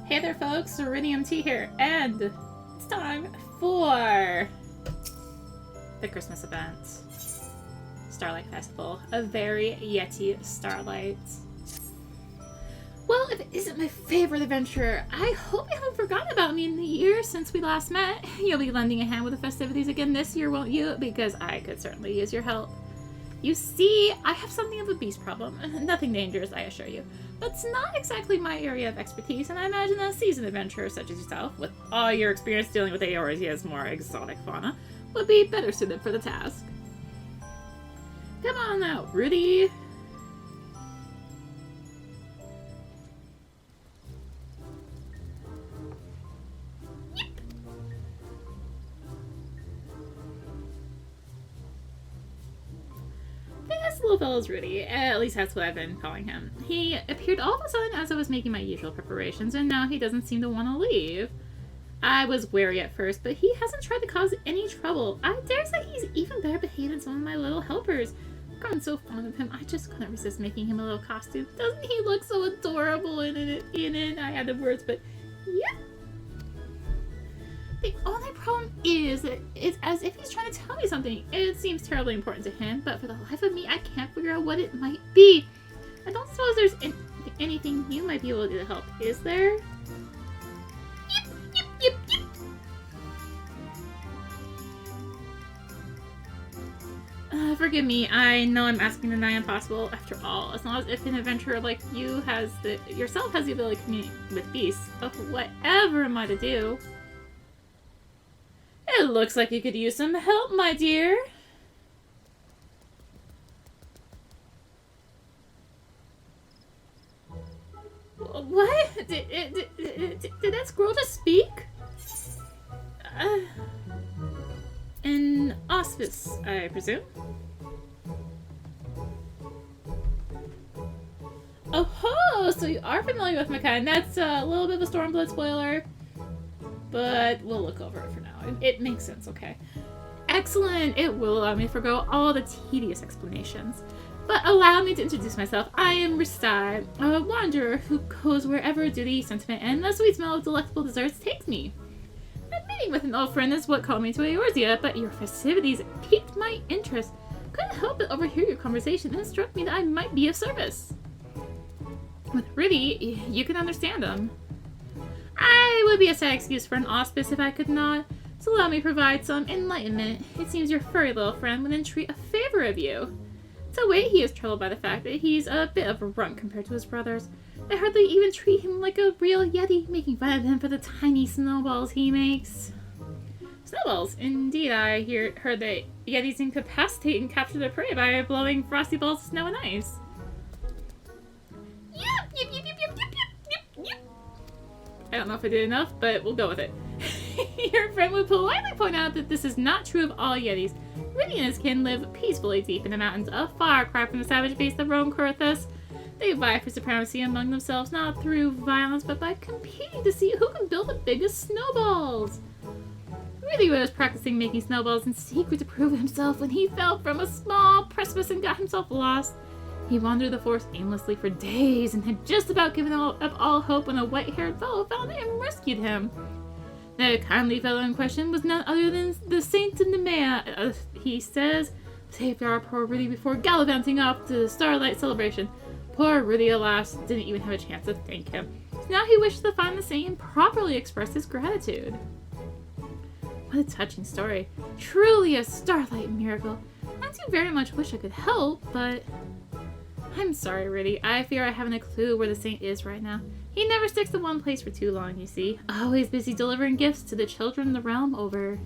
Hey there folks, Rinimt here, and it's time for the Christmas event. Starlight Festival, a very Yeti Starlight. Well, if it isn't my favorite adventurer, I hope you haven't forgotten about me in the year since we last met. You'll be lending a hand with the festivities again this year, won't you? Because I could certainly use your help. You see, I have something of a beast problem. Nothing dangerous, I assure you. But it's not exactly my area of expertise, and I imagine a seasoned adventurer such as yourself, with all your experience dealing with Eorzea's more exotic fauna, would be better suited for the task. Come on out, Rudy. This little fellow's Rudy. At least that's what I've been calling him. He appeared all of a sudden as I was making my usual preparations, and now he doesn't seem to want to leave. I was wary at first, but he hasn't tried to cause any trouble. I dare say he's even better behaved than some of my little helpers. I've grown so fond of him, I just couldn't resist making him a little costume. Doesn't he look so adorable in it? I had the words, but yeah. The only problem is that it's as if he's trying to tell me something. It seems terribly important to him, but for the life of me, I can't figure out what it might be. I don't suppose there's anything you might be able to do to help, is there? Yip, yip, yip, yip. Forgive me, I know I'm asking the nigh impossible. After all, as long as if an adventurer like you yourself has the ability to communicate with beasts, of whatever am I to do? It looks like you could use some help, my dear. What? Did that squirrel just speak? An auspice, I presume? Oh ho! So you are familiar with my kind. That's a little bit of a Stormblood spoiler. But we'll look over it for now. It makes sense, okay? Excellent! It will allow me to forgo all the tedious explanations. But allow me to introduce myself. I am Ristai, a wanderer who goes wherever duty, sentiment, and the sweet smell of delectable desserts takes me. A meeting with an old friend is what called me to Eorzea, but your festivities piqued my interest. Couldn't help but overhear your conversation, and it struck me that I might be of service. With Rudy, you can understand him. I would be a sad excuse for an auspice if I could not, so allow me to provide some enlightenment. It seems your furry little friend would entreat a favor of you. To wait, he is troubled by the fact that he's a bit of a runt compared to his brothers. They hardly even treat him like a real Yeti, making fun of him for the tiny snowballs he makes. Snowballs? Indeed, I heard that Yetis incapacitate and capture their prey by blowing frosty balls of snow and ice. Yep, yep, yep, yep, yep, yep, yep, yep. I don't know if I did enough, but we'll go with it. Your friend would politely point out that this is not true of all Yetis. Rudy and his kin live peacefully deep in the mountains, a far cry from the savage beasts that roam Kurthus. They vie for supremacy among themselves, not through violence, but by competing to see who can build the biggest snowballs. Rudy was practicing making snowballs in secret to prove himself when he fell from a small precipice and got himself lost. He wandered the forest aimlessly for days and had just about given up all hope when a white-haired fellow found him and rescued him. The kindly fellow in question was none other than the Saint of Nymeia, he says, saved our poor Rudy before gallivanting off to the Starlight celebration. Poor Rudy, alas, didn't even have a chance to thank him. So now he wishes to find the saint and properly express his gratitude. What a touching story. Truly a Starlight miracle. I do very much wish I could help, but... I'm sorry, Rudy. I fear I haven't a clue where the saint is right now. He never sticks to one place for too long, you see. Always busy delivering gifts to the children of the realm over.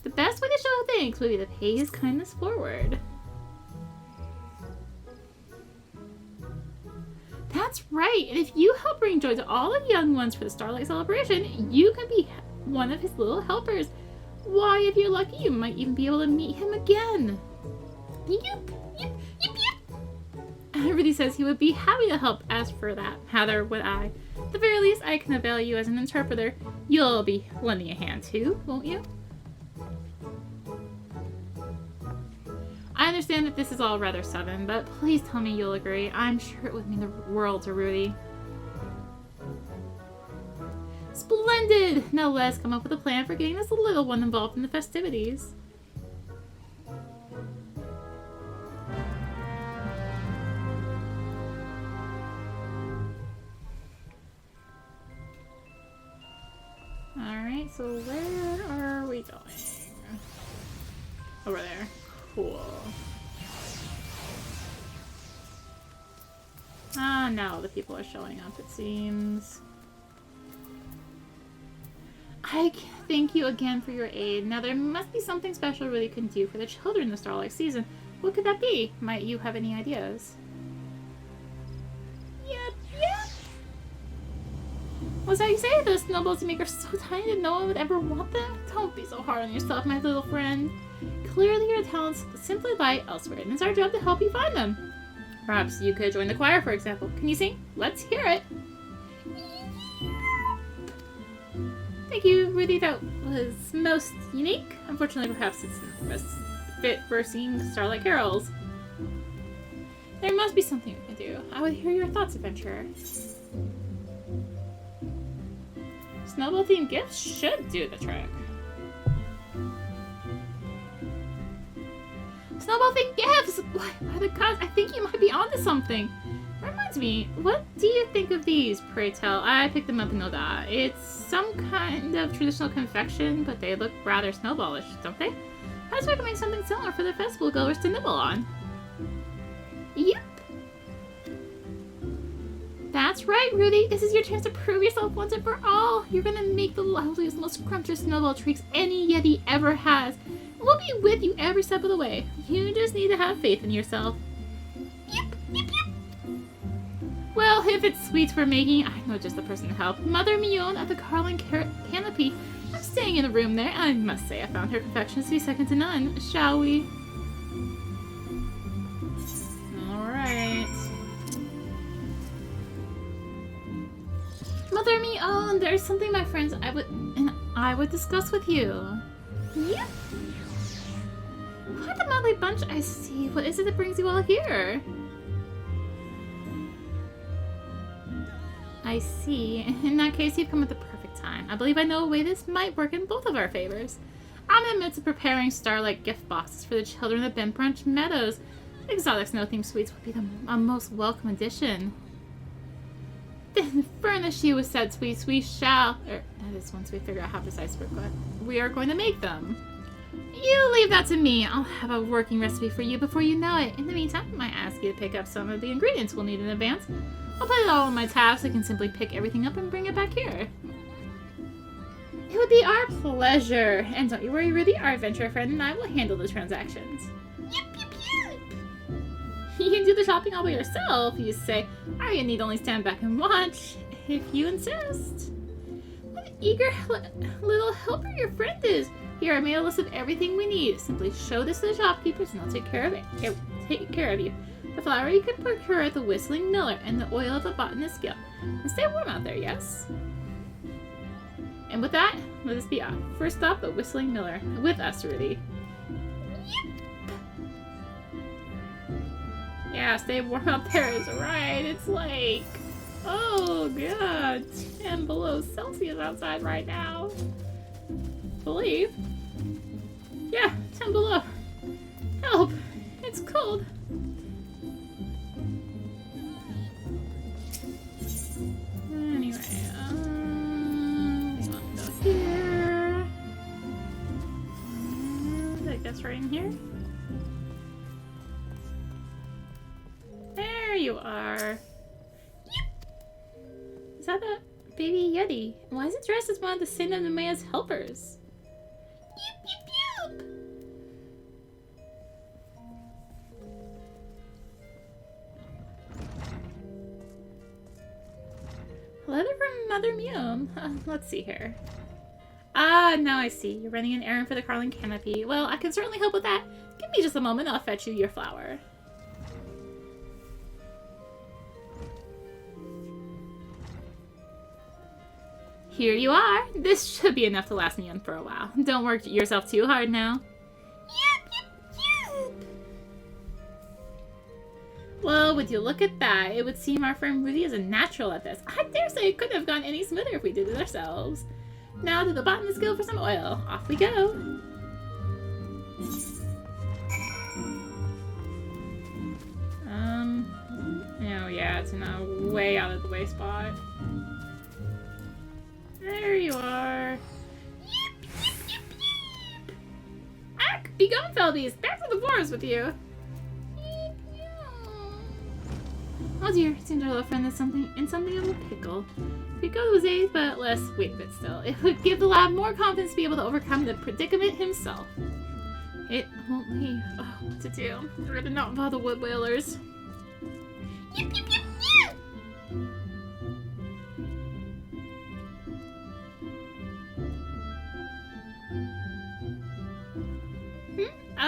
The best way to show thanks would be to pay his kindness forward. That's right, and if you help bring joy to all the young ones for the Starlight celebration, you can be one of his little helpers. Why, if you're lucky, you might even be able to meet him again. Yep, yep, yep, yep. Rudy says he would be happy to help. As for that, how would I? At the very least, I can avail you as an interpreter. You'll be lending a hand too, won't you? I understand that this is all rather sudden, but please tell me you'll agree. I'm sure it would mean the world to Rudy. Splendid! Now let's come up with a plan for getting this little one involved in the festivities. Alright, so where are we going? Over there. Cool. Ah, now the people are showing up, it seems. I thank you again for your aid. Now there must be something special Rudy can do for the children this Starlight season. What could that be? Might you have any ideas? Yep. Was that you say? Those snowballs you make are so tiny that no one would ever want them? Don't be so hard on yourself, my little friend. Clearly your talents simply lie elsewhere, and it's our job to help you find them. Perhaps you could join the choir, for example. Can you sing? Let's hear it. Thank you, Rudy. That was most unique. Unfortunately, perhaps it's not the best fit for singing Starlight carols. There must be something we can do. I would hear your thoughts, adventurer. Snowball-themed gifts should do the trick. Snowball-themed gifts! By the gods, I think you might be onto something. Reminds me, what do you think of these, pray tell? I picked them up in Oda. It's some kind of traditional confection, but they look rather snowballish, don't they? Perhaps I can make something similar for the festival goers to nibble on. Yep. That's right, Rudy. This is your chance to prove yourself once and for all. You're gonna make the loveliest, most scrumptious snowball treats any Yeti ever has. We'll be with you every step of the way. You just need to have faith in yourself. Yep. Well, if it's sweets we're making, I know just the person to help. Mother Mion at the Carlin Canopy. I'm staying in the room there. I must say I found her confections to be second to none. Shall we? Alright. Mother Mion, there's something my friends I would discuss with you. Yep. Quite the motley bunch I see. What is it that brings you all here? I see. In that case, you've come at the perfect time. I believe I know a way this might work in both of our favors. I'm in the midst of preparing Starlight gift boxes for the children of Benbranch Meadows. Exotic snow-themed sweets would be a most welcome addition. Then furnish you with said sweets we shall... that is once we figure out how precise we are going to make them. You leave that to me. I'll have a working recipe for you before you know it. In the meantime, I might ask you to pick up some of the ingredients we'll need in advance. I'll put it all in my tab so I can simply pick everything up and bring it back here. It would be our pleasure. And don't you worry, Rudy, our adventurer friend and I will handle the transactions. Yep. You can do the shopping all by yourself, you say. I need only stand back and watch, if you insist. What an eager little helper your friend is. Here, I made a list of everything we need. Simply show this to the shopkeepers and they'll take care of it. Take care of you. The flour you can procure at the Whistling Miller, and the oil of the botanist guild. And stay warm out there, yes? And with that, let us be off. First stop, the Whistling Miller. With us, Rudy. Yep. Yeah, stay warm out there is right. It's like, oh god, 10 below Celsius outside right now. Believe. Yeah, 10 below. Help! It's cold. Anyway, we want to go here. I guess right in here. There you are. Yep. Is that a baby Yeti? Why is it dressed as one of the Saint of Nymeia's helpers? Yep. A letter from Mother Mew. Let's see here. Ah, now I see. You're running an errand for the Carlin Canopy. Well, I can certainly help with that. Give me just a moment. I'll fetch you your flour. Here you are. This should be enough to last me in for a while. Don't work yourself too hard now. Yep. Well, would you look at that? It would seem our friend Rudy is a natural at this. I dare say it couldn't have gone any smoother if we did it ourselves. Now to the botanist guild for some oil. Off we go. Oh yeah, it's in a way out of the way spot. There you are. Ack! Be gone, Felbies! Back to the forest with you! Oh dear, it seems our little friend is in something of a pickle. Pickle was aged, but less weight, but still. It would give the lad more confidence to be able to overcome the predicament himself. It won't leave. Oh, what to do? I'd rather not involve the wood whalers. Yip, yip, yip, yip.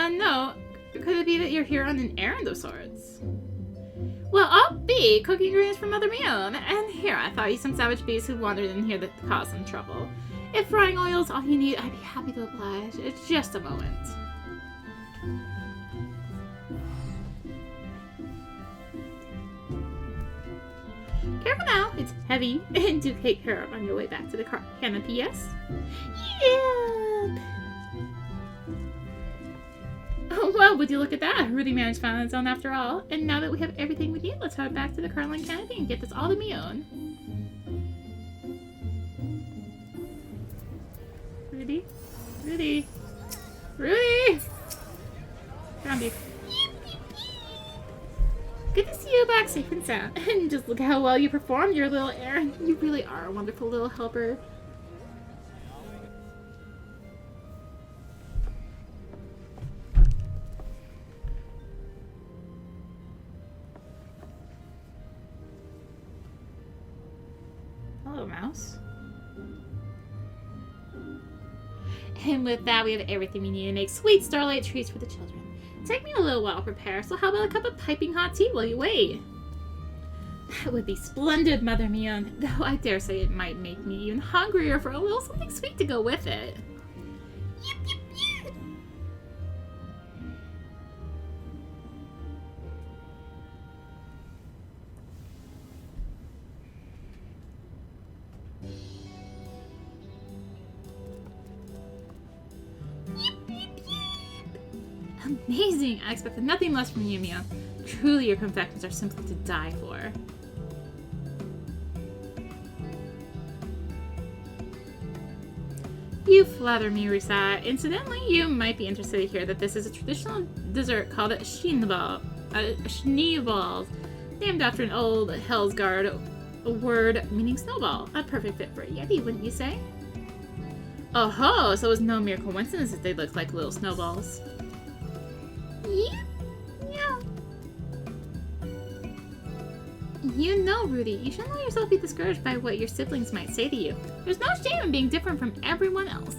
No. Could it be that you're here on an errand of sorts? Well, I'll be cooking ingredients for Mother Mion. And here, I thought you some savage beasts who wandered in here that caused some trouble. If frying oil is all you need, I'd be happy to oblige. It's just a moment. Careful now, it's heavy. And do take care of on your way back to the car canopy, yes? Yep. Oh, well, would you look at that? Rudy managed to find its own after all. And now that we have everything we need, let's head back to the Carline Canopy and get this all to me own. Rudy? Rudy? Rudy! Found you. Good to see you back safe and sound. And just look how well you performed your little errand. You really are a wonderful little helper. Hello, mouse. And with that, we have everything we need to make sweet Starlight treats for the children. Take me a little while to prepare, so how about a cup of piping hot tea while you wait? That would be splendid, Mother Mion, though I dare say it might make me even hungrier for a little something sweet to go with it. Yip, yip, yip. Amazing! I expected nothing less from you, Mia. Truly, your confections are simply to die for. You flatter me, Risa. Incidentally, you might be interested to hear that this is a traditional dessert called a schneeball, named after an old Hellsguard word meaning snowball. A perfect fit for a Yeti, wouldn't you say? Oh ho! So it was no mere coincidence that they looked like little snowballs. Yeah. You know, Rudy, you shouldn't let yourself be discouraged by what your siblings might say to you. There's no shame in being different from everyone else.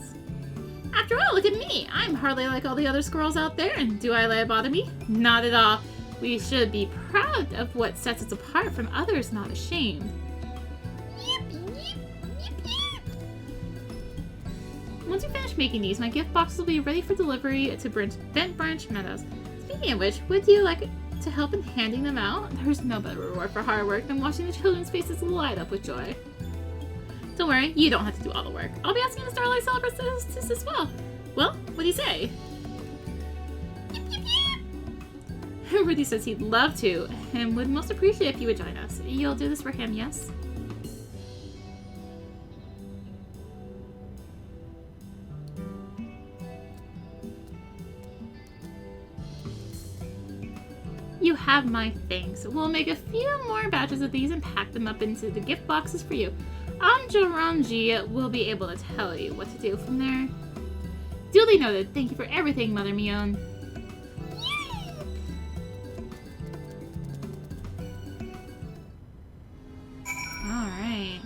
After all, look at me. I'm hardly like all the other squirrels out there, and do I let it bother me? Not at all. We should be proud of what sets us apart from others, not ashamed. Once you finish making these, my gift boxes will be ready for delivery to Bent Branch Meadows. Speaking of which, would you like to help in handing them out? There's no better reward for hard work than watching the children's faces light up with joy. Don't worry, you don't have to do all the work. I'll be asking the Starlight Celebrants to assist as well. Well, what do you say? Yip, yip, yip. Rudy says he'd love to, and would most appreciate if you would join us. You'll do this for him, yes? You have my thanks. We'll make a few more batches of these and pack them up into the gift boxes for you. Anjaranji will be able to tell you what to do from there. Duly noted. Thank you for everything, Mother Mion. Alright.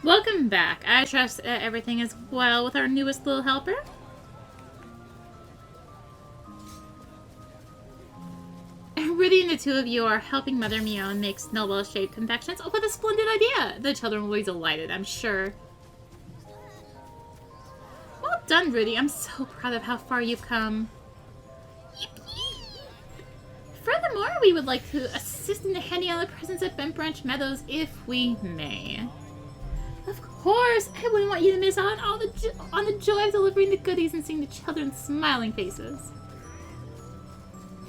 Welcome back. I trust everything is well with our newest little helper. Rudy and the two of you are helping Mother Mion make snowball-shaped confections. Oh, what a splendid idea! The children will be delighted, I'm sure. Well done, Rudy. I'm so proud of how far you've come. For Furthermore, we would like to assist in the handing out the presents at Bent Branch Meadows if we may. Of course, I wouldn't want you to miss out on the joy of delivering the goodies and seeing the children's smiling faces.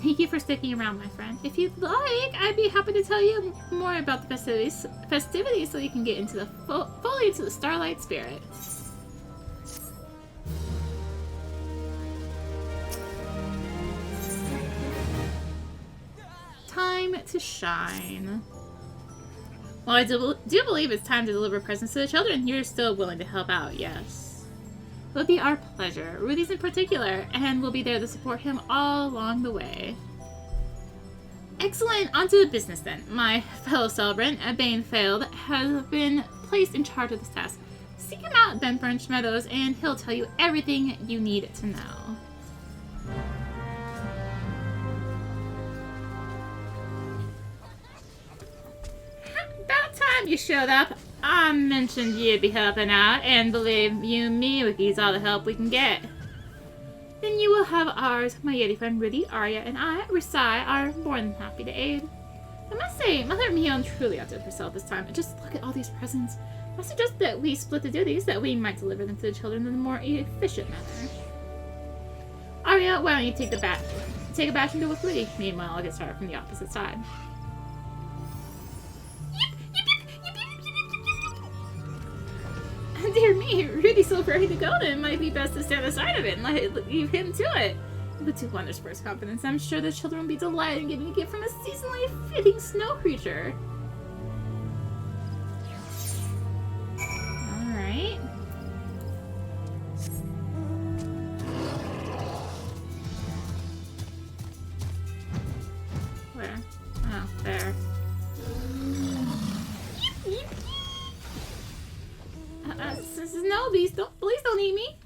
Thank you for sticking around, my friend. If you'd like, I'd be happy to tell you more about the festivities so you can get into the fully into the Starlight spirit. Time to shine. Well, I do believe it's time to deliver presents to the children. You're still willing to help out, yes. It would be our pleasure. Rudy's in particular, and we'll be there to support him all along the way. Excellent! On to the business then. My fellow celebrant, Bainfield, has been placed in charge of this task. Seek him out at Bent Branch Meadows, and he'll tell you everything you need to know. About time you showed up. I mentioned you'd be helping out, and believe you me, we can use all the help we can get. Then you will have ours. My Yeti friend Rudy, Arya, and I, Risai, are more than happy to aid. I must say, Mother Mion truly outdid herself this time. And just look at all these presents. I suggest that we split the duties, that we might deliver them to the children in a more efficient manner. Arya, why don't you take a batch and go with Rudy? Meanwhile, I'll get started from the opposite side. Dear me, Rudy's so ready to go, then it might be best to stand aside of it and leave him to it. But to Wonder's first confidence, I'm sure the children will be delighted in getting a gift from a seasonally fitting snow creature. Alright. Where? Oh, there. No, please don't eat me.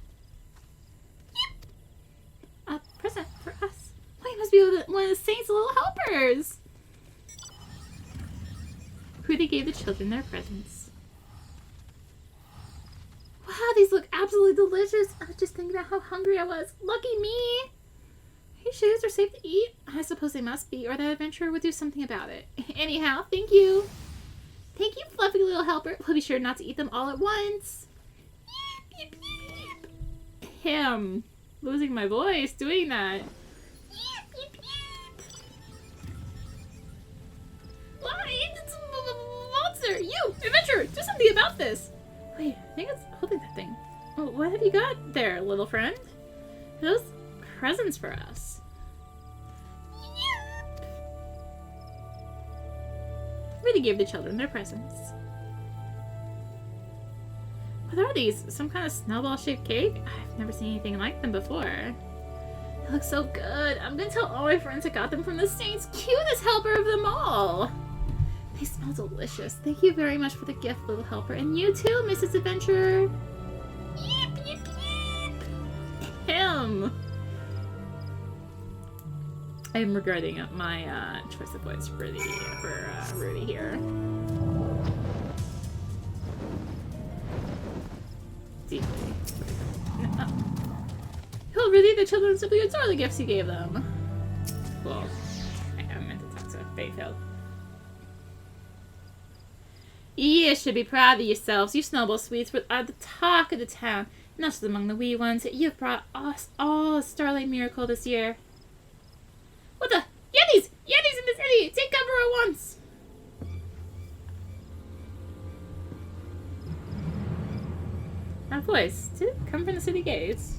A present for us. Oh, you must be one of the Saint's little helpers. Rudy gave the children their presents. Wow, these look absolutely delicious. I was just thinking about how hungry I was. Lucky me. Are you sure these are safe to eat? I suppose they must be, or the adventurer would do something about it. Anyhow, thank you. Thank you, fluffy little helper. We'll be sure not to eat them all at once. Yip, yip, yip. Him. Losing my voice doing that. Yip, yip, yip. Why? It's a monster. You, adventurer, do something about this. Wait, I think it's holding that thing. Oh, what have you got there, little friend? Are those presents for us? Yep. Really gave the children their presents. What are these? Some kind of snowball-shaped cake? I've never seen anything like them before. They look so good. I'm gonna tell all my friends I got them from the Saint's cutest helper of them all. They smell delicious. Thank you very much for the gift, little helper. And you too, Mrs. Adventurer. Yip, yip, yip. Him. I'm regretting my choice of voice for Rudy here. Deeply. No. Oh, Rudy, the children simply adore the gifts you gave them. Well, I meant to talk to Bayfield. You should be proud of yourselves. You snowball sweets are the talk of the town. Not just among the wee ones. You've brought us all a Starlight miracle this year. What the? Yetis! Yetis in the city! Take cover at once! That voice. Did it come from the city gates?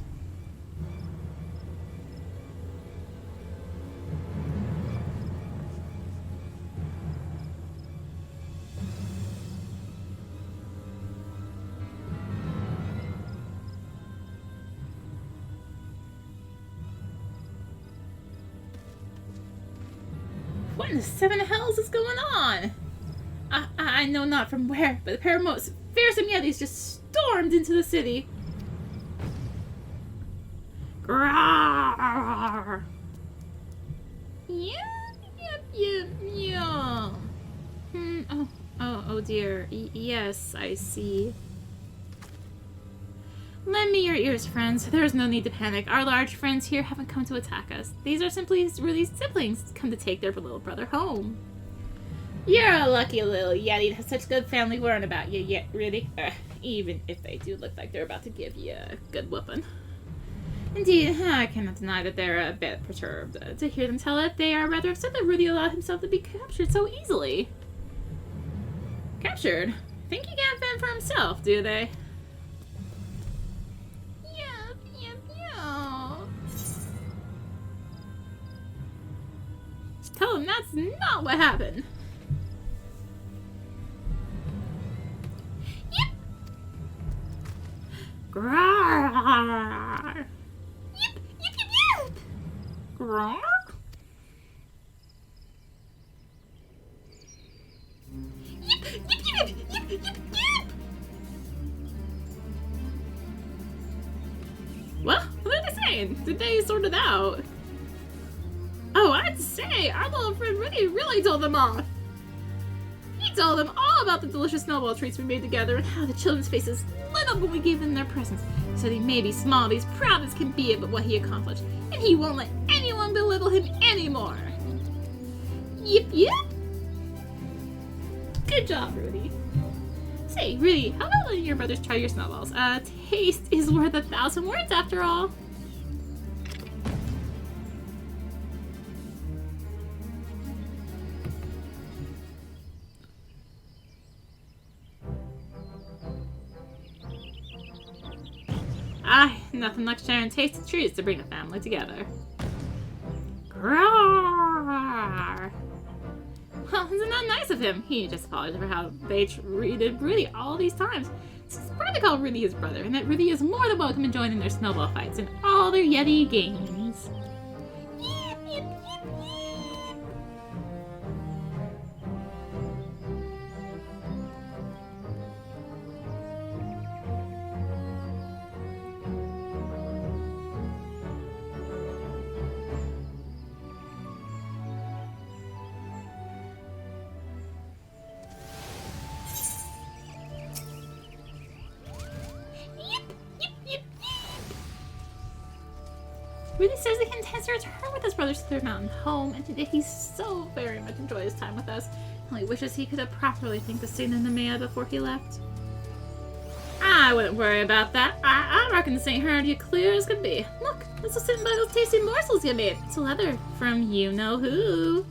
What in the seven hells is going on? I know not from where, but a pair of most fearsome Yetis just stormed into the city. Grrrr. Yeah. Oh dear. Yes, I see. Lend me your ears, friends. There is no need to panic. Our large friends here haven't come to attack us. These are simply Rudy's siblings come to take their little brother home. You're a lucky little Yeti to have such good family worrying about you yet, Rudy. Even if they do look like they're about to give you a good whooping. Indeed, I cannot deny that they're a bit perturbed. To hear them tell it, they are rather upset that Rudy allowed himself to be captured so easily. Captured? Think he can't fend for himself, do they? Tell him that's not what happened. Yip! Grar! Yip! Yip! Yip! Yip! Grar! Yip! Yip! Yip! Yip! Yip! Yip! What? What are they saying? Did they sort it out? Oh, I have to say, our little friend Rudy really told them off. He told them all about the delicious snowball treats we made together and how the children's faces lit up when we gave them their presents. He said he may be small, but he's proud as can be of what he accomplished, and he won't let anyone belittle him anymore. Yip yip! Good job, Rudy. Say, Rudy, how about letting your brothers try your snowballs? Taste is worth 1,000 words after all. Nothing like sharing tasty treats to bring a family together. Grawr. Well, isn't that nice of him? He just apologized for how they treated Rudy all these times. It's probably called Rudy his brother, and that Rudy is more than welcome to join in their snowball fights and all their Yeti games. Yip, yip, yip, yip. Rudy says that he intends to return with his brothers to their mountain home, and he so very much enjoyed his time with us. Only wishes he could have properly thanked the Saint of Nymeia before he left. I wouldn't worry about that. I reckon the Saint heard you clear as could be. Look, this is sitting by those tasty morsels you made. It's leather from you-know-who.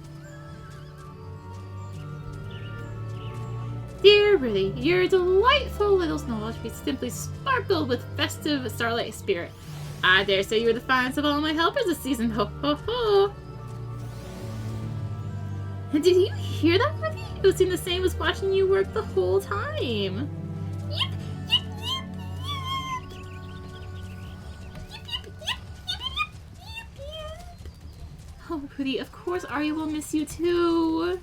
Dear Rudy, your delightful little snowball treat simply sparkled with festive starlight spirit. I dare say you were the finest of all my helpers this season. Ho ho ho! And did you hear that, Rudy? It would seem the same as watching you work the whole time. Yip, yip, yip, yip. Yip, yip, yip, yip, yip, yip, yip. Oh, Rudy, of course Arya will miss you too.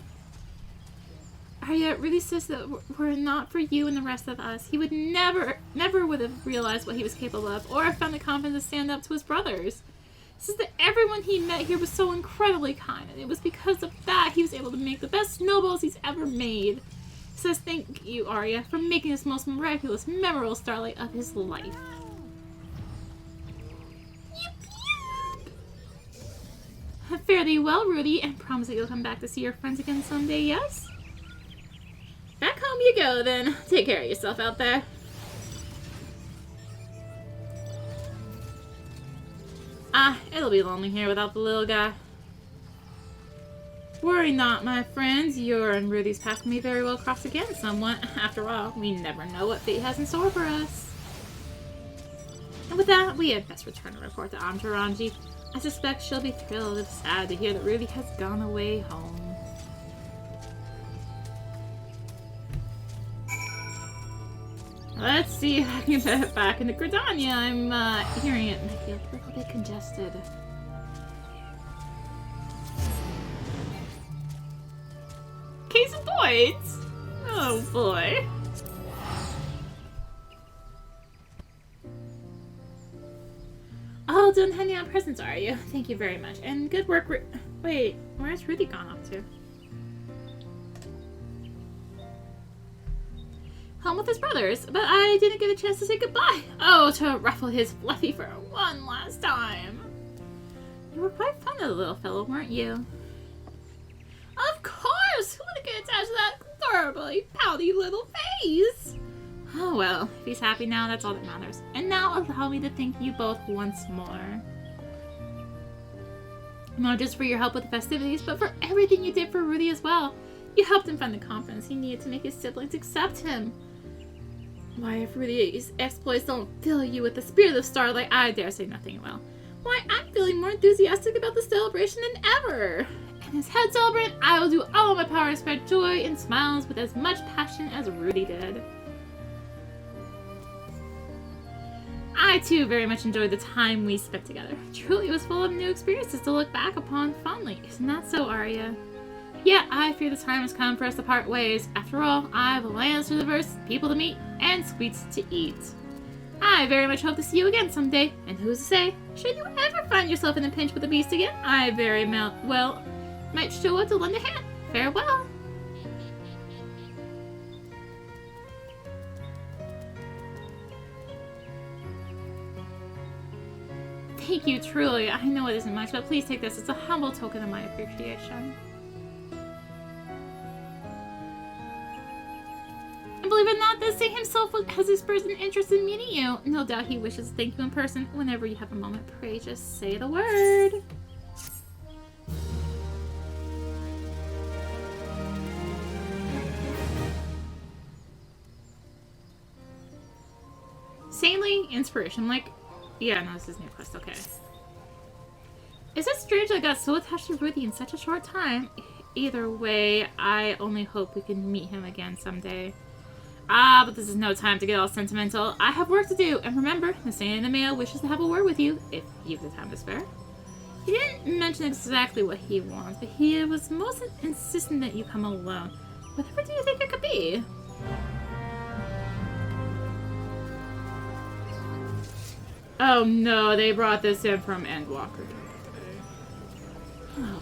Arya really says that were it not for you and the rest of us, he would never would have realized what he was capable of, or have found the confidence to stand up to his brothers. He says that everyone he met here was so incredibly kind, and it was because of that he was able to make the best snowballs he's ever made. He says thank you, Arya, for making this most miraculous, memorable starlight of his life. Fare thee well, Rudy, and promise that you'll come back to see your friends again someday, yes? Back home you go, then. Take care of yourself out there. It'll be lonely here without the little guy. Worry not, my friends. Your and Rudy's path may very well cross again somewhat. After all, we never know what fate has in store for us. And with that, we had best return to report to Amtaranji. I suspect she'll be thrilled and sad to hear that Rudy has gone away home. Let's see if I can get it back into Gridania. I'm hearing it and I feel a little bit congested. Case of points! Oh boy. Oh, done handing out presents, are you? Thank you very much. And good work. Wait, where's Rudy gone off to? home with his brothers, but I didn't get a chance to say goodbye. Oh, to ruffle his fluffy fur one last time. You were quite fond of the little fellow, weren't you? Of course! Who would get attached to that adorably pouty little face? Oh well, if he's happy now, that's all that matters. And now allow me to thank you both once more. Not just for your help with the festivities, but for everything you did for Rudy as well. You helped him find the confidence he needed to make his siblings accept him. Why, if Rudy's exploits don't fill you with the spirit of Starlight, I dare say nothing will. Why, I'm feeling more enthusiastic about the celebration than ever. And as head celebrant, I will do all my power to spread joy and smiles with as much passion as Rudy did. I too very much enjoyed the time we spent together. Truly it was full of new experiences to look back upon fondly. Isn't that so, Arya? Yeah, I fear the time has come for us to part ways. After all, I have lands to traverse, people to meet, and sweets to eat. I very much hope to see you again someday, and who's to say, should you ever find yourself in a pinch with the beast again, I very well might show up to lend a hand. Farewell. Thank you, truly. I know it isn't much, but please take this as a humble token of my appreciation. And believe it or not, the Saint himself has expressed an interest in meeting you. No doubt he wishes to thank you in person. Whenever you have a moment, pray just say the word. Saintly inspiration, like, yeah, no, this is new quest, okay. Is it strange I got so attached to Rudy in such a short time? Either way, I only hope we can meet him again someday. Ah, but this is no time to get all sentimental. I have work to do, and remember, the Saint of Nymeia wishes to have a word with you, if you've the time to spare. He didn't mention exactly what he wants, but he was most insistent that you come alone. Whatever do you think it could be? Oh no, they brought this in from Endwalker. Oh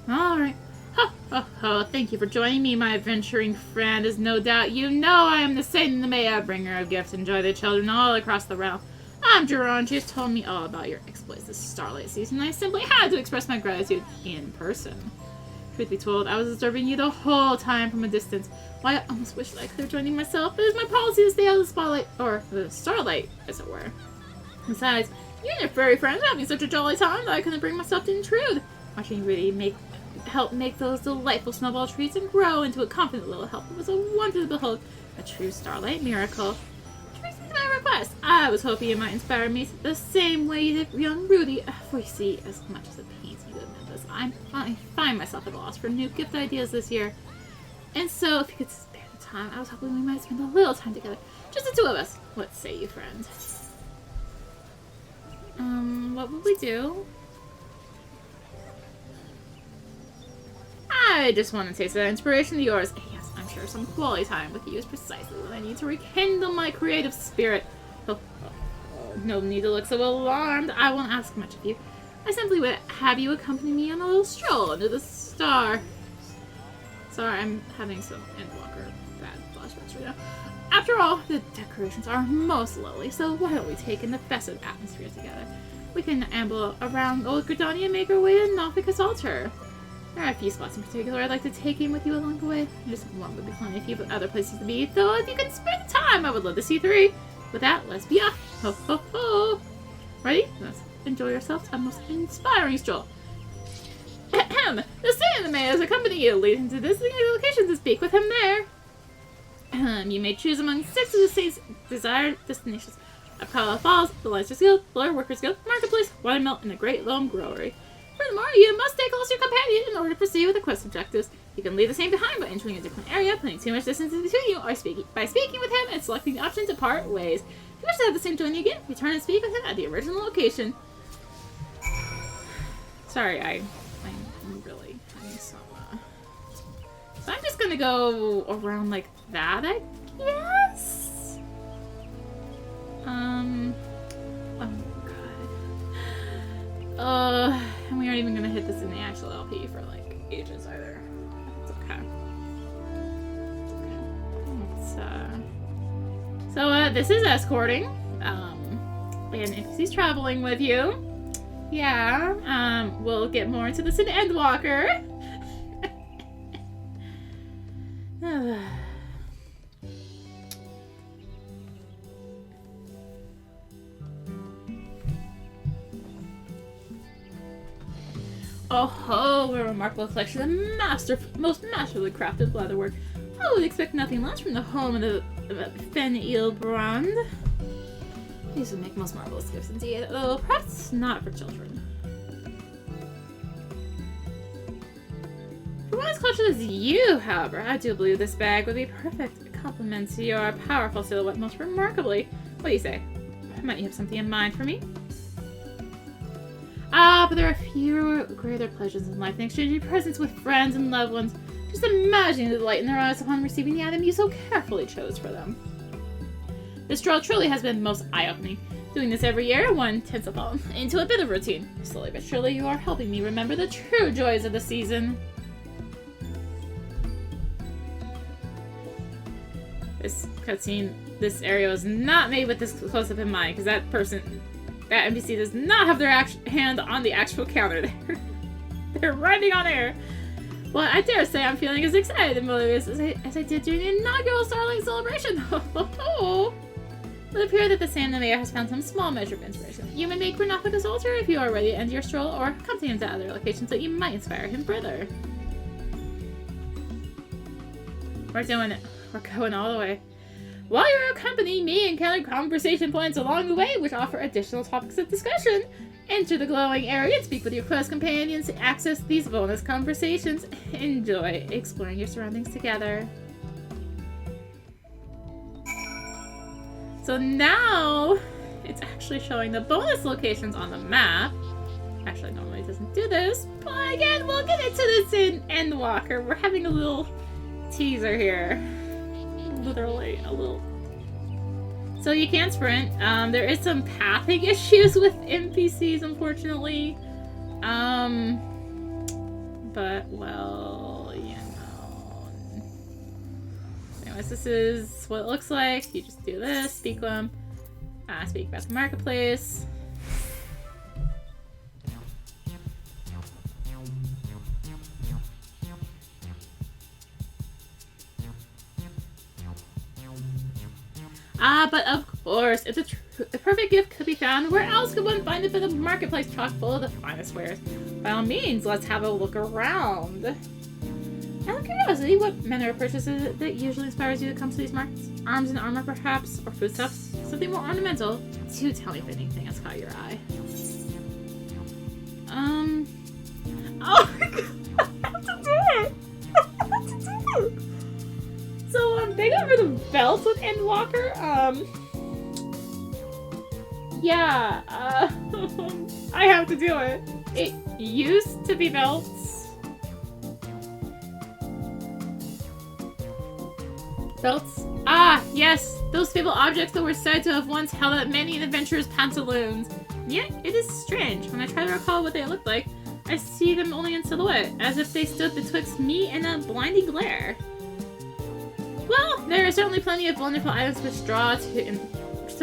boy. Alright. Ho ho ho, thank you for joining me, my adventuring friend. As no doubt you know, I am the Saint of Nymeia, bringer of gifts and joy to children all across the realm. I'm Duran. She's told me all about your exploits this Starlight season. I simply had to express my gratitude in person. Truth be told, I was observing you the whole time from a distance. Why, I almost wished I could have joined you myself, but it's my policy to stay out of the spotlight, or the starlight, as it were. Besides, you and your furry friends are having such a jolly time that I couldn't bring myself to intrude. Watching Rudy help make those delightful snowball trees and grow into a confident little help was a wonder to behold. A true Starlight miracle. Tracing to my request, I was hoping it might inspire me the same way you did young Rudy. For you see, as much as it pains me to admit this, I find myself at a loss for new gift ideas this year. And so, if you could spare the time, I was hoping we might spend a little time together. Just the two of us. What say you, friend? What would we do? I just want to taste that inspiration of yours. Yes, I'm sure some quality time with you is precisely what I need to rekindle my creative spirit. Oh, no need to look so alarmed. I won't ask much of you. I simply would have you accompany me on a little stroll under the star. Sorry, I'm having some Endwalker bad flashbacks right now. After all, the decorations are most lovely, so why don't we take in the festive atmosphere together? We can amble around old Gridania and make our way to Nofika's altar. There are a few spots in particular I'd like to take in with you along the way. Just one would be plenty, a few other places to be, though if you can spare the time, I would love to see 3. With that, let's be off. Ho ho ho! Ready? Let's enjoy yourselves a most inspiring stroll. Ahem! The Saint of Nymeia has accompanied you, leading to designated locations to speak with him there. You may choose among 6 of the Saint's desired destinations. Apollo Falls, the Lancer Guild, Lawyer Workers Guild, Marketplace, Watermill, and the Great Loam Growery. Furthermore, you must stay close to your companion in order to proceed with the quest objectives. You can leave the Saint behind by entering a different area, putting too much distance between you, or by speaking with him and selecting the option to part ways. If you wish to have the Saint join you again, return and speak with him at the original location. Sorry, I'm really having some, So I'm just gonna go around like that, I guess? Oh god. And we aren't even gonna hit this in the actual LP for like ages either. It's okay. It's okay. This is escorting. And if he's traveling with you, yeah, we'll get more into this in Endwalker. Oh ho, a remarkable collection of most masterfully crafted leatherwork. I would expect nothing less from the home of the Fenilbrand. These would make most marvelous gifts indeed, though perhaps not for children. For one as cultured as you, however, I do believe this bag would be perfect. It complements your powerful silhouette most remarkably. What do you say? Might you have something in mind for me? Ah, but there are fewer greater pleasures in life than exchanging presents with friends and loved ones. Just imagining the light in their eyes upon receiving the item you so carefully chose for them. This stroll truly has been most eye-opening. Doing this every year, one tends to fall into a bit of routine. Slowly but surely, you are helping me remember the true joys of the season. This cutscene, this area was not made with this close-up in mind, because that NPC does not have their hand on the actual counter there. They're riding on air. Well, I dare say I'm feeling as excited and motivated as I did during the inaugural Starlight celebration. It would appear that the Saint of Nymeia has found some small measure of inspiration. You may make Renopicus altar if you are ready to end your stroll, or accompany him to other locations that you might inspire him further. We're doing it. We're going all the way. While you're accompanying me, encounter conversation points along the way, which offer additional topics of discussion. Enter the glowing area and speak with your close companions to access these bonus conversations. Enjoy exploring your surroundings together. So now, it's actually showing the bonus locations on the map. Actually, normally it doesn't do this, but again, we'll get into this in Endwalker. We're having a little teaser here. Literally, a little. So you can't sprint. There is some pathing issues with NPCs, unfortunately. But, well, you know. Anyways, this is what it looks like. You just do this, speak with them. Speak about the marketplace. But of course, if the perfect gift could be found, where else could one find it but the marketplace chock full of the finest wares? By all means, let's have a look around. Out of curiosity, what manner of purchase is it that usually inspires you to come to these markets? Arms and armor, perhaps? Or foodstuffs? Something more ornamental? Do tell me if anything has caught your eye. Oh my god! I have to do it! I have to do it! So, they got rid of belts with Endwalker. Yeah, I have to do it. It used to be belts. Belts? Ah, yes, those fabled objects that were said to have once held up many an adventurer's pantaloons. Yet, it is strange. When I try to recall what they looked like, I see them only in silhouette, as if they stood betwixt me and a blinding glare. Well, there are certainly plenty of wonderful items which draw to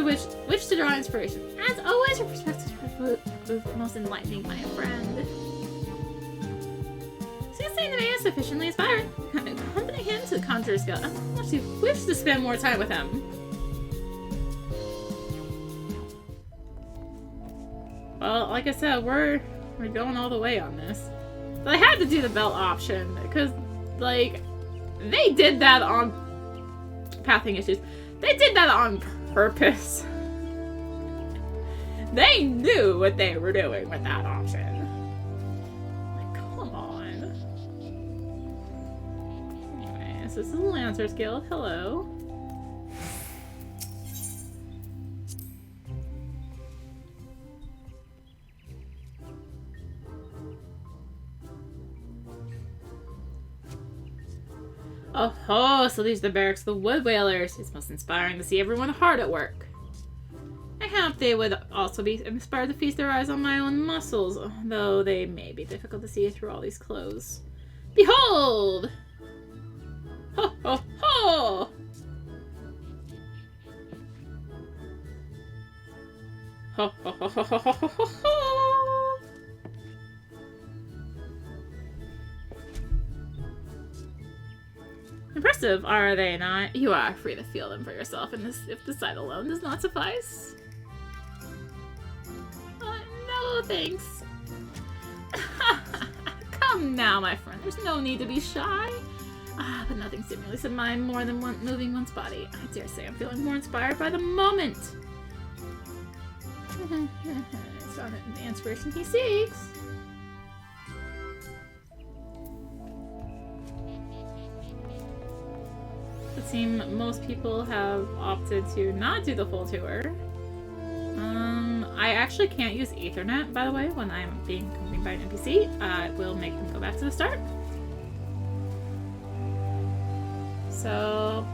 which to draw inspiration. As always, your perspective is most enlightening, my friend. Since Saint of Nymeia is sufficiently inspired, accompany him to the Conjurer's Guild. I actually wish to spend more time with him. Well, like I said, we're going all the way on this. But I had to do the belt option because, like, they did that on pathing issues. They did that on purpose. They knew what they were doing with that option. Like, come on. Anyways, this is the Lancer's Guild. Hello. Oh ho, so these are the barracks of the Wood Whalers. It's most inspiring to see everyone hard at work. I hope they would also be inspired to feast their eyes on my own muscles, though they may be difficult to see through all these clothes. Behold! Ho ho ho! Ho, ho, ho, ho, ho, ho, ho, ho. Impressive, are they not? You are free to feel them for yourself, and this, if the sight alone does not suffice. No, thanks. Come now, my friend. There's no need to be shy. But nothing stimulates the mind more than moving one's body. I dare say I'm feeling more inspired by the moment. It's not the inspiration he seeks. It seems most people have opted to not do the full tour. I actually can't use Ethernet, by the way, when I'm being accompanied by an NPC. It will make them go back to the start. So,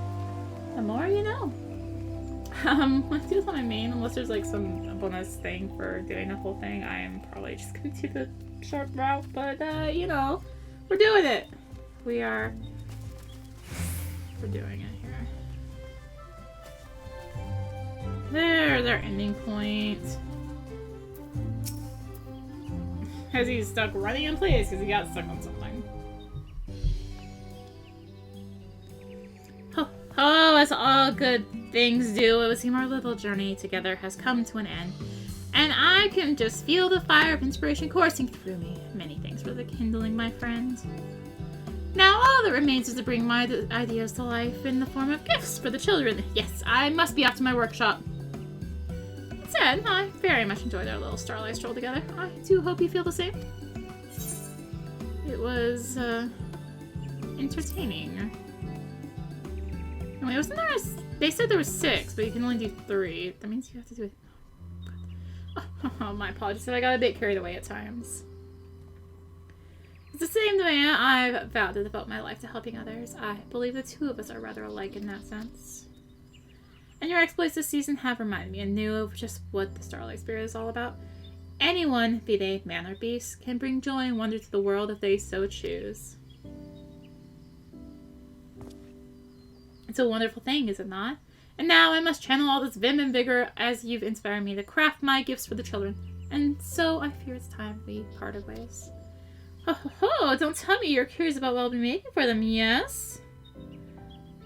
the more you know. Let's do this on my main, unless there's like some bonus thing for doing the whole thing. I am probably just gonna do the short route, but you know, we're doing it. We're doing it here. There's our ending point. Has he stuck running in place because he got stuck on something? Oh, as all good things do, it would seem our little journey together has come to an end. And I can just feel the fire of inspiration coursing through me. Many thanks for the kindling, my friend. Now all that remains is to bring my ideas to life in the form of gifts for the children. Yes, I must be off to my workshop. That said, I very much enjoyed our little Starlight stroll together. I do hope you feel the same. It was, entertaining. Wait, wasn't there they said there was 6, but you can only do 3. That means you have to do it. Oh, my apologies. I got a bit carried away at times. It's the same way I've vowed to devote my life to helping others. I believe the two of us are rather alike in that sense. And your exploits this season have reminded me anew of just what the Starlight Spirit is all about. Anyone, be they man or beast, can bring joy and wonder to the world if they so choose. It's a wonderful thing, is it not? And now I must channel all this vim and vigor as you've inspired me to craft my gifts for the children. And so I fear it's time we parted ways. Oh, don't tell me you're curious about what I'll be making for them, yes?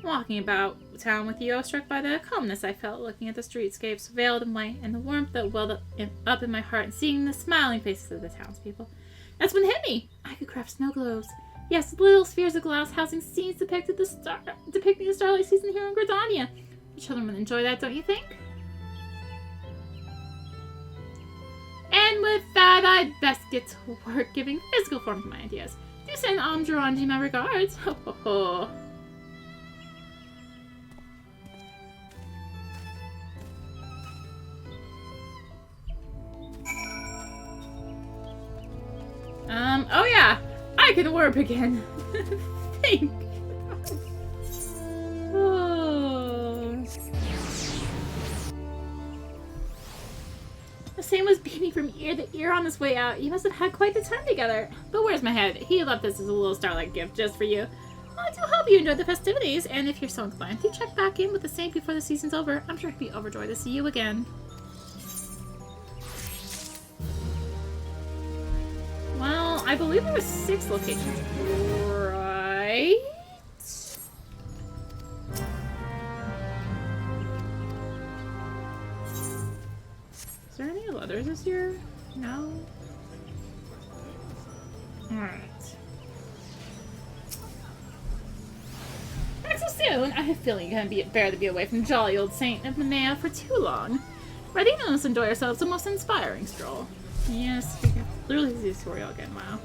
Walking about town with you, I was struck by the calmness I felt looking at the streetscapes veiled in white and the warmth that welled up in my heart and seeing the smiling faces of the townspeople. That's when it hit me. I could craft snow globes. Yes, little spheres of glass housing scenes depicting the starlight season here in Gridania. The children would enjoy that, don't you think? And with that, I'd best get to work giving physical form to my ideas. Do send Amjuranji my regards. Ho ho ho. Oh yeah, I can warp again. Thank oh. The same was beaming from ear to ear on his way out. You must have had quite the time together. But where's my head? He left this as a little Starlight gift just for you. Well, I do hope you enjoyed the festivities, and if you're so inclined, do check back in with the Saint before the season's over. I'm sure he'd be overjoyed to see you again. Well, I believe there were 6 locations, right? Is there any others this year? No? Alright. Back so soon? I have a feeling you can't bear to be away from jolly old Saint of Nymeia for too long. Ready? Let's enjoy ourselves a most inspiring stroll. Yes, we can literally see the tutorial again, wow.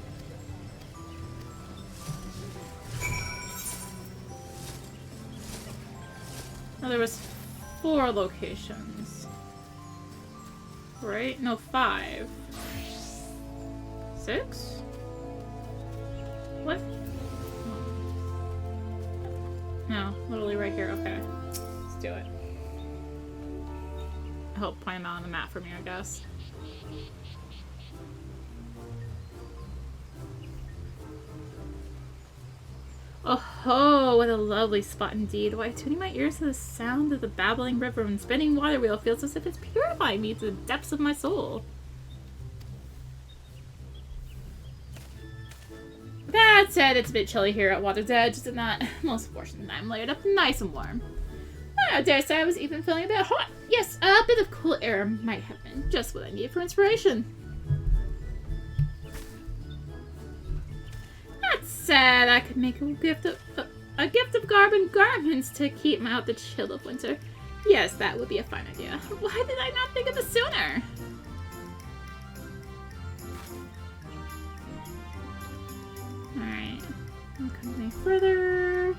Now there was 4 locations. Right? No, 5. 6? What? No, literally right here. Okay. Let's do it. I hope point them out on the map for me, I guess. Oh ho, what a lovely spot indeed. Why, tuning my ears to the sound of the babbling river and spinning water wheel feels as if it's purifying me to the depths of my soul. That said, it's a bit chilly here at Water's Edge, is it not? Most fortunate I'm layered up nice and warm. I dare say I was even feeling a bit hot. Yes, a bit of cool air might have been just what I need for inspiration. That said, I could make a gift of garments to keep out the chill of winter. Yes, that would be a fine idea. Why did I not think of this sooner? Alright, I'm coming further.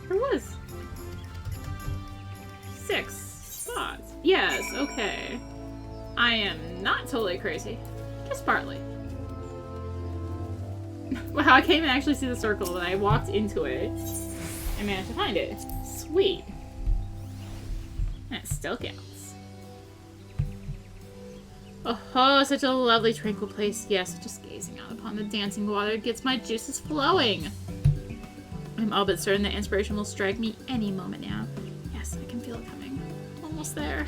There was 6 spots. Yes, okay. I am not totally crazy. Just partly. Wow, I can't even actually see the circle, but I walked into it and managed to find it. Sweet. And it still counts. Oh, such a lovely, tranquil place. Yes, just gazing out upon the dancing water gets my juices flowing. I'm all but certain that inspiration will strike me any moment now. Yes, I can feel it coming. Almost there.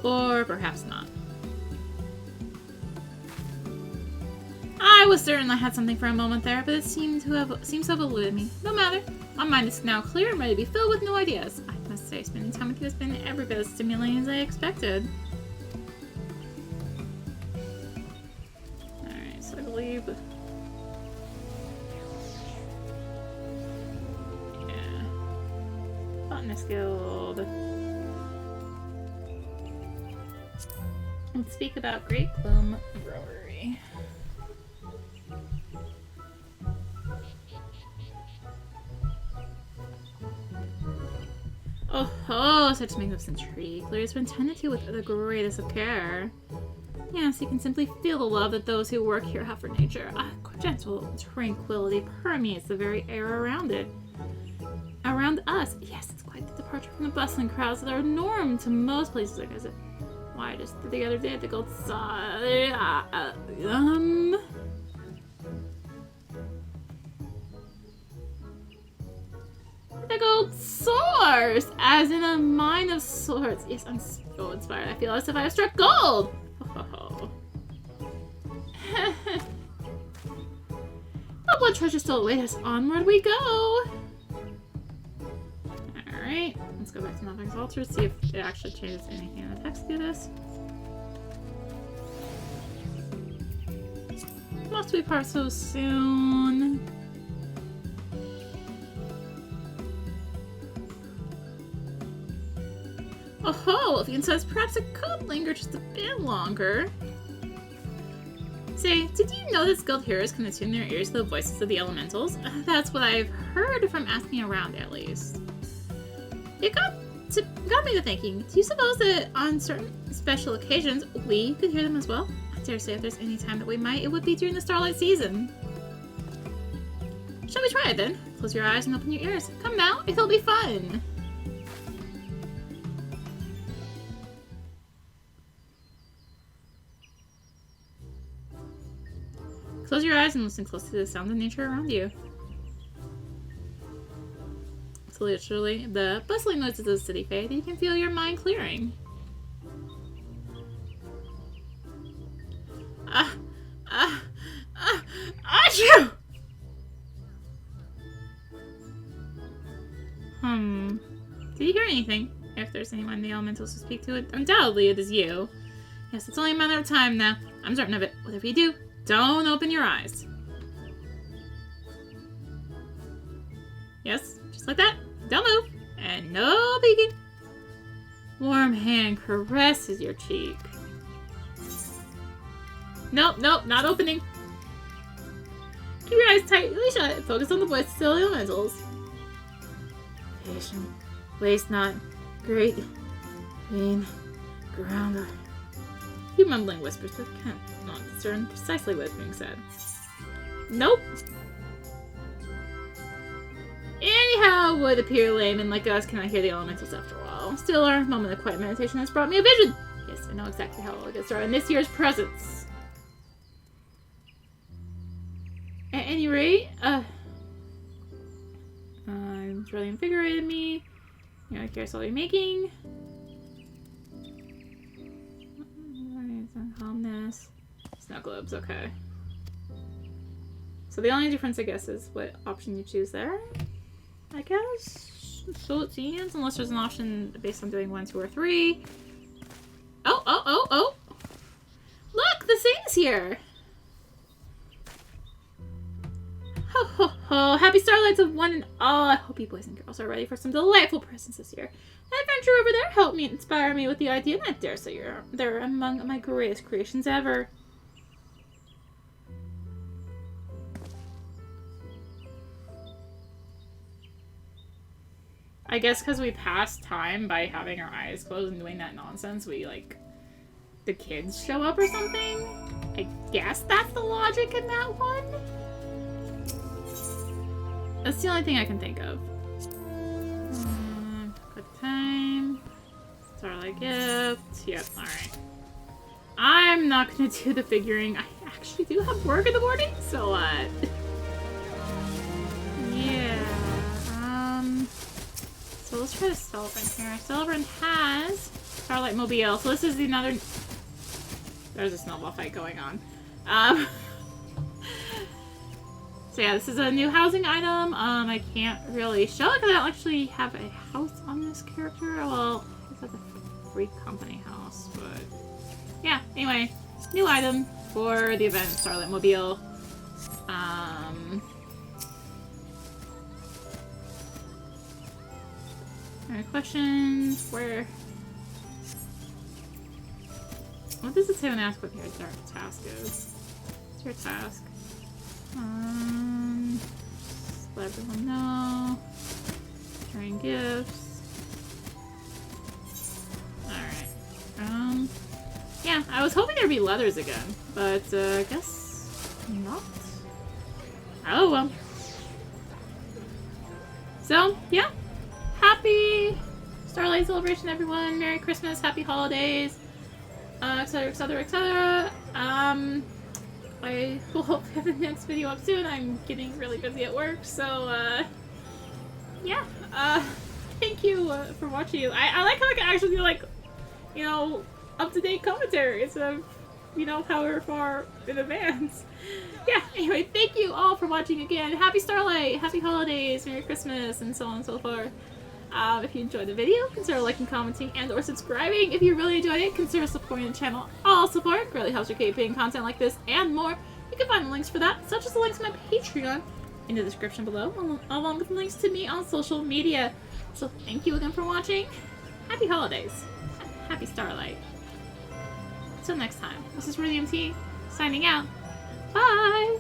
Or perhaps not. I was certain I had something for a moment there, but it seems to have eluded me. No matter. My mind is now clear and ready to be filled with new ideas. I must say, spending time with you has been every bit as stimulating as I expected. Alright, so I believe... Yeah. Botanist Guild. Let's speak about Great Plume Brewery. Oh, such magnificent tree. Clearly it's been tended to with the greatest of care. Yes, you can simply feel the love that those who work here have for nature. A gentle tranquility permeates the very air around it. Around us, yes, it's quite the departure from the bustling crowds that are norm to most places I visit. Why, just the other day at the Gold The Gold Source! As in a mine of swords. Yes, I'm so inspired. I feel as if I have struck gold! Oh. The blood treasure still awaits us. Onward we go! Alright, let's go back to Nothing's Altar, see if it actually changes anything in the text to this. Must we part so soon? Oh, Wolfian says perhaps it could linger just a bit longer. Say, did you know that skilled heroes can attune their ears to the voices of the elementals? That's what I've heard from asking around, at least. It got me to thinking, do you suppose that on certain special occasions we could hear them as well? I dare say if there's any time that we might, it would be during the Starlight season. Shall we try it then? Close your eyes and open your ears. Come now, it'll be fun! Close your eyes and listen closely to the sound of nature around you. So literally, the bustling noises of the city fade, you can feel your mind clearing. Achoo! Did you hear anything? If there's anyone in the elementals to speak to, it undoubtedly it is you. Yes, it's only a matter of time now. I'm certain of it. Whatever you do, don't open your eyes. Yes, just like that. Don't move. And no peeking. Warm hand caresses your cheek. Nope, not opening. Keep your eyes tightly shut. Focus on the voice of the elementals. Patient. Waste not. Great. Pain. Ground. You mumbling whispers, but can't not discern precisely what is being said. Nope. Anyhow, How would appear layman like us cannot hear the elementals after all. Still, our moment of quiet meditation has brought me a vision. Yes, I know exactly how I'll get started in this year's presents. At any rate, it's really invigorated me. You know, here's all you're making. Calmness. Snow globes, okay. So the only difference, I guess, is what option you choose there. I guess. So it seems, unless there's an option based on doing 1, 2, or 3. Oh! Look, the Saint's here! Ho ho ho! Happy Starlights of one and all! I hope you boys and girls are ready for some delightful presents this year. That adventure over there helped me inspire me with the idea, and I dare say they're among my greatest creations ever. I guess because we passed time by having our eyes closed and doing that nonsense, we, like, the kids show up or something? I guess that's the logic in that one? That's the only thing I can think of. Quick time. Starlight gift. Yep, alright. I'm not gonna do the figuring. I actually do have work in the morning, so yeah. So let's try to Celebrant here. Celebrant has Starlight Mobile. So this is another... There's a snowball fight going on. So yeah, this is a new housing item. I can't really show it because I don't actually have a house on this character. Well, it's like a free company house, but yeah. Anyway, new item for the event, Starlight Mobile. Alright, questions? Where? What does it say when I ask what your task is? What's your task? Let everyone know. Returning gifts. Alright. Yeah, I was hoping there'd be leathers again, but I guess not. Oh well. So, yeah. Happy Starlight celebration, everyone. Merry Christmas, happy holidays, etc, etc, etc. I will hope to have the next video up soon. I'm getting really busy at work, so, yeah. Thank you for watching. I like how I can actually do, like, you know, up-to-date commentary instead of, you know, however far in advance. Yeah, anyway, thank you all for watching again. Happy Starlight, happy holidays, Merry Christmas, and so on and so forth. If you enjoyed the video, consider liking, commenting, and or subscribing. If you really enjoyed it, consider supporting the channel. All support greatly helps your keeping content like this and more. You can find the links for that, such as the links to my Patreon, in the description below, along with links to me on social media. So thank you again for watching. Happy holidays. Happy Starlight. Until next time, this is Rudy signing out. Bye!